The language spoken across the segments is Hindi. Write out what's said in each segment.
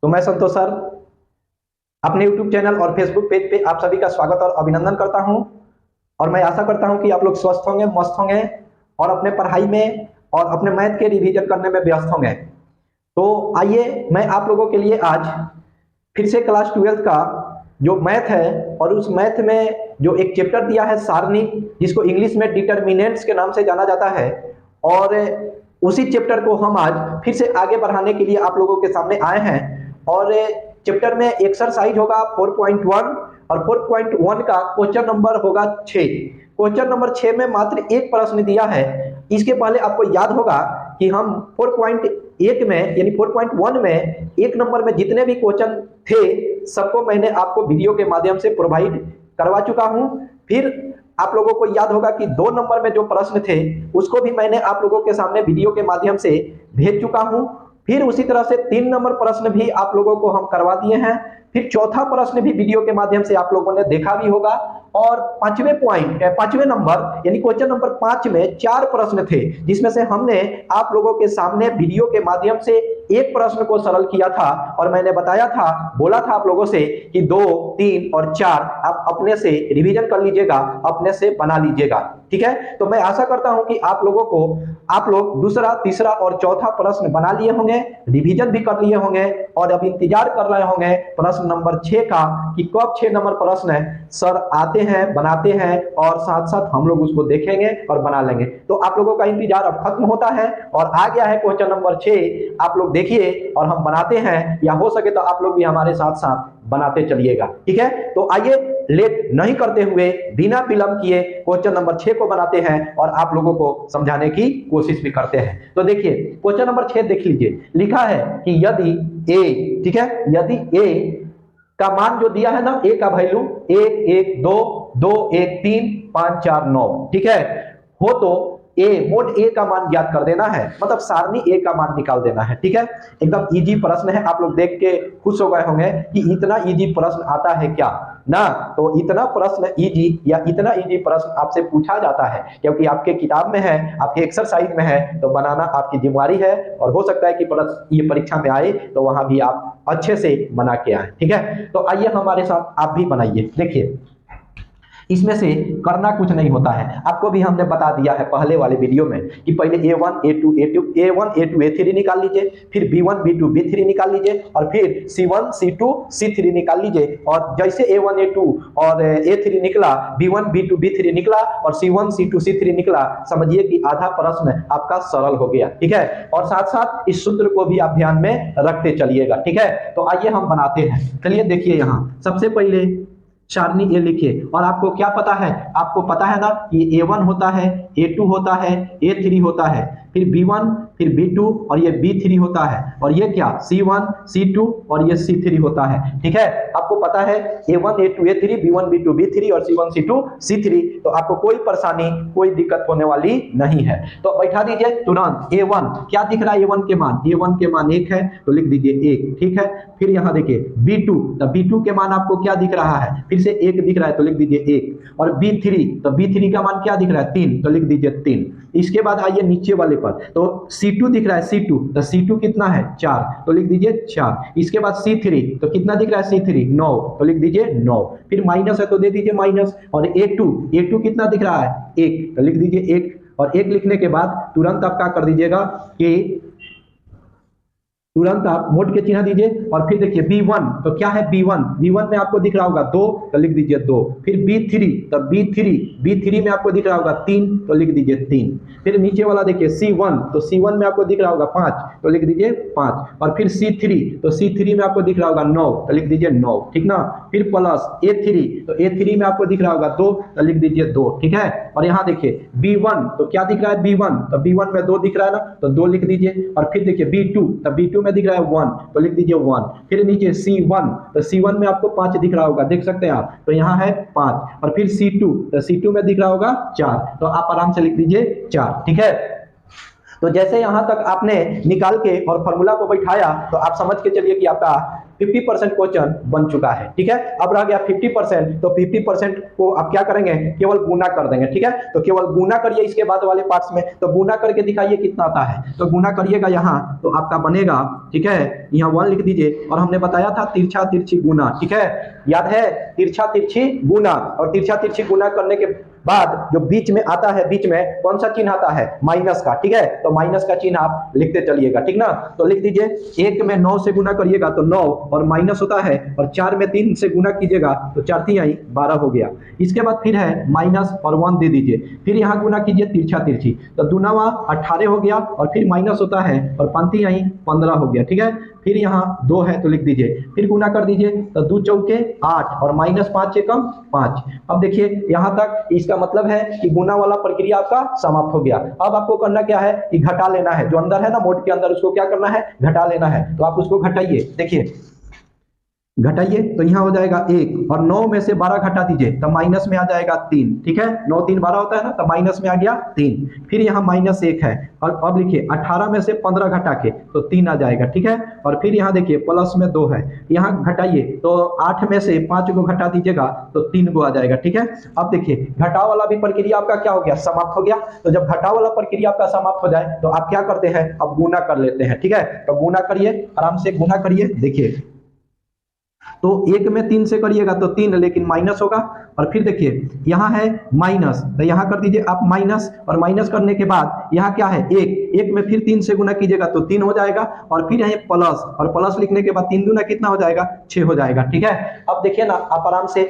तो मैं संतोष सर अपने YouTube चैनल और Facebook पेज पे आप सभी का स्वागत और अभिनंदन करता हूं और मैं आशा करता हूं कि आप लोग स्वस्थ होंगे, मस्त होंगे और अपने पढ़ाई में और अपने मैथ के रिवीजन करने में व्यस्त होंगे। तो आइए मैं आप लोगों के लिए आज फिर से क्लास 12 का जो मैथ है और उस मैथ में जो एक चैप्टर दिया है सारणी, जिसको इंग्लिश में डिटर्मिनेंट्स के नाम से जाना जाता है, और उसी चैप्टर को हम आज फिर से आगे बढ़ाने के लिए आप लोगों के सामने आए हैं। और चैप्टर में एक्सरसाइज होगा 4.1 और 4.1 का क्वेश्चन नंबर होगा 6। क्वेश्चन नंबर 6 में मात्र एक प्रश्न दिया है। इसके पहले आपको याद होगा कि हम 4.1 में यानी 4.1 में एक नंबर में जितने भी क्वेश्चन थे सबको मैंने आपको वीडियो के माध्यम से प्रोवाइड करवा चुका हूं। फिर आप लोगों को याद होगा कि 2 नंबर में जो प्रश्न थे उसको भी मैंने आप लोगों के सामने वीडियो के माध्यम से भेज चुका हूं। फिर उसी तरह से 3 नंबर प्रश्न भी आप लोगों को हम करवा दिए हैं। फिर चौथा प्रश्न भी वीडियो के माध्यम से आप लोगों ने देखा भी होगा। और पांचवें नंबर यानी क्वेश्चन नंबर 5 में 4 प्रश्न थे, जिसमें से हमने आप लोगों के सामने वीडियो के माध्यम से एक प्रश्न को सरल किया था और मैंने बताया था, बोला था आप लोगों से कि 2, 3 और 4 आप अपने से रिवीजन कर लीजिएगा, अपने से बना लीजिएगा। ठीक है, तो मैं आशा करता हूं कि आप लोग दूसरा, तीसरा और चौथा प्रश्न बना लिए होंगे, रिवीजन भी कर लिए होंगे और अब इंतजार कर रहे होंगे प्रश्न नंबर 6 का कि कब 6 नंबर प्रश्न सर आते हैं, बनाते हैं और साथ साथ हम लोग उसको देखेंगे और बना लेंगे। तो आप लोगों का इंतजार अब खत्म होता है और आ गया है क्वेश्चन नंबर 6। आप लोग देखिए और हम बनाते हैं, या हो सके तो आप लोग भी हमारे साथ साथ बनाते चलिएगा। ठीक है, तो आइए लेट नहीं करते हुए बिना विलंब किए क्वेश्चन नंबर 6 को बनाते हैं और आप लोगों को समझाने की कोशिश भी करते हैं। तो देखिए क्वेश्चन नंबर 6 देख लीजिए, लिखा है कि यदि ए, ठीक है, यदि ए का मान जो दिया है ना, ए का वैल्यू 1 1 2 2 1 3 5 4 9, ठीक है, हो तो मोड ए का मान ज्ञात कर देना है, मतलब सारणी ए का मान निकाल देना है। ठीक है, एकदम इजी प्रश्न है, आप लोग देख के खुश हो गए होंगे कि इतना इजी प्रश्न आता है क्या ना। तो इतना प्रश्न इजी या इतना इजी प्रश्न आपसे पूछा जाता है क्योंकि आपके किताब में है, आपके एक्सरसाइज में है, तो बनाना आपकी जिम्मेवारी है और हो सकता है कि ये परीक्षा में आए तो वहां भी आप अच्छे से बना के आए। ठीक है, तो आइए हमारे साथ आप भी बनाइए। देखिए इसमें से करना कुछ नहीं होता है, आपको भी हमने बता दिया है पहले वाले वीडियो में कि पहले A1 A2 A3 निकाल लीजिए, फिर B1 B2 B3 निकाल लीजिए और फिर C1 C2 C3 निकाल लीजिए। और जैसे A1 A2 और A3 निकला, B1 B2 B3 निकला और C1 C2 C3 निकला, समझिए कि आधा प्रश्न आपका सरल हो गया। ठीक है, और साथ साथ इस सूत्र को भी आप ध्यान में रखते चलिएगा। ठीक है, तो आइए हम बनाते हैं। चलिए देखिए, यहाँ सबसे पहले सारणी ए लिखिए और आपको क्या पता है, आपको पता है ना कि A1 होता है, A2 होता है, A3 होता है, फिर B1 फिर B2 और ये B3 होता है, और ये क्या C1 C2 और ये C3 होता है। ठीक है, आपको पता है A1 A2 A3 B1 B2 B3 और C1 C2 C3, तो आपको कोई परेशानी कोई दिक्कत होने वाली नहीं है। तो बैठा दीजिए तुरंत। A1 क्या दिख रहा है, A1 के मान, A1 के मान 1 है तो लिख दीजिए 1। ठीक है, फिर यहाँ देखिए B2, तो B2 के मान आपको क्या दिख रहा है, फिर से 1 दिख रहा है तो लिख दीजिए 1। और B3, तो B3 का मान क्या दिख रहा है, 3, तो लिख दीजिए 3। इसके बाद आइए नीचे वाले पर, तो C2 दिख रहा है, C2, तो C2 कितना है 4, तो लिख दीजिए 4। इसके बाद C3, तो कितना दिख रहा है C3 9, तो लिख दीजिए 9। फिर माइनस है तो दे दीजिए माइनस। और A2 कितना दिख रहा है 1, तो लिख दीजिए 1। और 1 लिखने के बाद तुरंत आप क्या कर दीजिएगा कि तुरंत आप मोड के चिन्ह दीजिए। और फिर देखिए B1, तो क्या है B1 में आपको दिख रहा होगा 2, तो लिख दीजिए 2। फिर B3, तो B3 में आपको दिख रहा होगा 3, तो लिख दीजिए 3। फिर नीचे वाला देखिए C1, तो C1 में आपको दिख रहा होगा 5, तो लिख दीजिए 5। और फिर C3, तो C3 में आपको दिख रहा होगा 9, तो लिख दीजिए 9। ठीक ना, फिर प्लस A3, तो A3 में आपको दिख रहा होगा 2, तो लिख दीजिए 2। ठीक है, और यहाँ देखिए B1, तो क्या दिख रहा है B1, तो B1 में 2 दिख रहा है ना, तो 2 लिख दीजिए। और फिर देखिए B2, तो B2 में दिख रहा है 1, तो लिख दीजिए 1। फिर नीचे C1, तो C1 में आपको 5 दिख रहा होगा, देख सकते हैं आप, तो यहाँ है 5। और फिर C2, तो C2 में दिख रहा होगा 4, तो आप आराम से लिख दीजिए 4। ठीक है, तो जैसे यहां तक आपने निकाल के और फॉर्मूला को बैठाया तो आप समझ के चलिए कि आपका 50% क्वेश्चन बन चुका है। ठीक है, अब रह गया 50%, तो 50% को आप क्या करेंगे, केवल गुना कर देंगे। ठीक है, तो केवल गुना करिए इसके बाद वाले पार्ट्स में, तो गुना करके दिखाइए कितना आता है। तो गुना करिएगा यहाँ, तो आपका बनेगा, ठीक है, यहाँ 1 लिख दीजिए। और हमने बताया था तिरछा तिरछी गुना, ठीक है, याद है, तिरछा तिरछी गुना। और तिरछा तिरछी गुना करने के बाद जो बीच में आता है, बीच में कौन सा चिन्ह आता है, माइनस का। ठीक है, तो माइनस का चिन्ह आप लिखते चलिएगा, ठीक ना। तो लिख दीजिए, 1 में 9 से गुना करिएगा तो 9, और माइनस होता है, और 4 में 3 से गुना कीजिएगा तो 4 3 12 हो गया। इसके बाद फिर है माइनस और 1 दे दीजिए, फिर यहाँ गुना कीजिए तिरछा तिरछी, तो दूनावा 18 हो गया, और फिर माइनस होता है, और 5 3 15 हो गया। ठीक है, फिर यहाँ 2 है तो लिख दीजिए, फिर गुना कर दीजिए, तो 2 चौके 8, और माइनस 5 से कम 5। अब देखिए यहाँ तक, इसका मतलब है कि गुना वाला प्रक्रिया आपका समाप्त हो गया। अब आपको करना क्या है कि घटा लेना है, जो अंदर है ना मोड के अंदर, उसको क्या करना है, घटा लेना है। तो आप उसको घटाइए, देखिए घटाइए, तो यहाँ हो जाएगा 1, और 9 में से 12 घटा दीजिए तो माइनस में आ जाएगा 3। ठीक है, 9 3 12 होता है ना, तो माइनस में आ गया 3। फिर यहाँ माइनस 1 है, और अब लिखिए 18 में से 15 घटा के तो 3 आ जाएगा। ठीक है, और फिर यहाँ देखिए प्लस में 2 है, यहाँ घटाइए, तो 8 में से 5 को घटा दीजिएगा तो 3 को आ जाएगा। ठीक है, अब देखिए घटाव वाला भी प्रक्रिया आपका क्या हो गया, समाप्त हो गया। तो जब घटाव वाला प्रक्रिया आपका समाप्त हो जाए तो आप क्या करते हैं, अब गुना कर लेते हैं। ठीक है, तो गुना करिए, आराम से गुना करिए। देखिए, तो 1 में 3 से करिएगा तो 3, लेकिन माइनस होगा। और फिर देखिए यहाँ है माइनस, तो यहाँ कर दीजिए आप माइनस, और माइनस करने के बाद यहाँ क्या है 1 में फिर 3 से गुना कीजिएगा तो 3 हो जाएगा, और फिर यहाँ प्लस, और प्लस लिखने के बाद 3 दूना कितना हो जाएगा, 6 हो जाएगा। ठीक है, अब देखिए ना, आप आराम से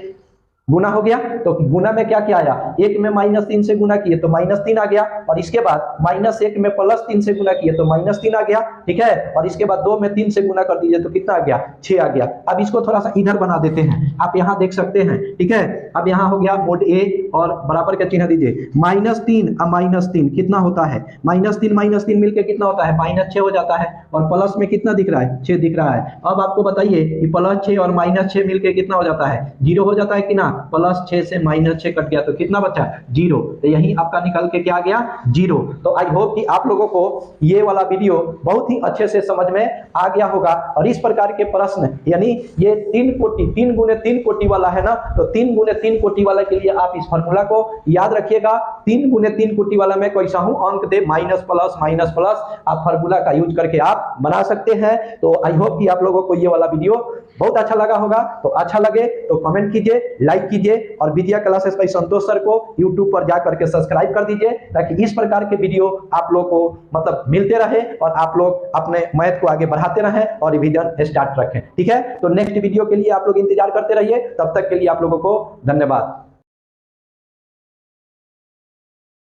गुना हो गया, तो गुना में क्या क्या आया, 1 में -3 से गुना किए तो -3 आ गया, और इसके बाद -1 में +3 से गुना किए तो -3 आ गया। ठीक है, और इसके बाद 2 में 3 से गुना कर दीजिए तो कितना आ गया, 6 आ गया। अब इसको थोड़ा सा इधर बना देते हैं, आप यहाँ देख सकते हैं। ठीक है, अब यहाँ हो गया मोड ए, और बराबर का चिन्ह दीजिए, -3 और -3 कितना होता है, -3 मिलकर कितना होता है, -6 हो जाता है, और प्लस में कितना दिख रहा है, 6 दिख रहा है। अब आपको बताइए कि +6 और -6 मिलकर कितना हो जाता है, 0 हो जाता है कि ना। +6 से -6 कट गया तो कितना बचा, 0। तो यही आपका निकल के क्या आ गया, 0। तो आई होप कि आप लोगों को ये वाला वीडियो बहुत ही अच्छे से समझ में आ गया होगा। और इस प्रकार के प्रश्न, यानी ये 3 कोटि 3 गुने 3 कोटि वाला है ना, तो 3 गुने 3 कोटि वाला के लिए आप इस फॉर्मूला को याद रखिएगा। 3 गुने 3 कोटि वाला में कैसा हूं अंक दे, माइनस प्लस आप फॉर्मूला का यूज करके आप बना सकते हैं। तो आई होप कि आप लोगों को ये वाला वीडियो बहुत अच्छा लगा होगा। तो अच्छा लगे तो कमेंट कीजिए, लाइक कीजिए, और विद्या क्लासेस बाय संतोष सर को यूट्यूब पर जाकर के सब्सक्राइब कर दीजिए, ताकि इस प्रकार के वीडियो आप लोग को मतलब मिलते रहे, और आप लोग अपने मैथ को आगे बढ़ाते रहें और रिवीजन स्टार्ट रखें। ठीक है, तो नेक्स्ट वीडियो के लिए आप लोग इंतजार करते रहिए। तब तक के लिए आप लोगों को धन्यवाद।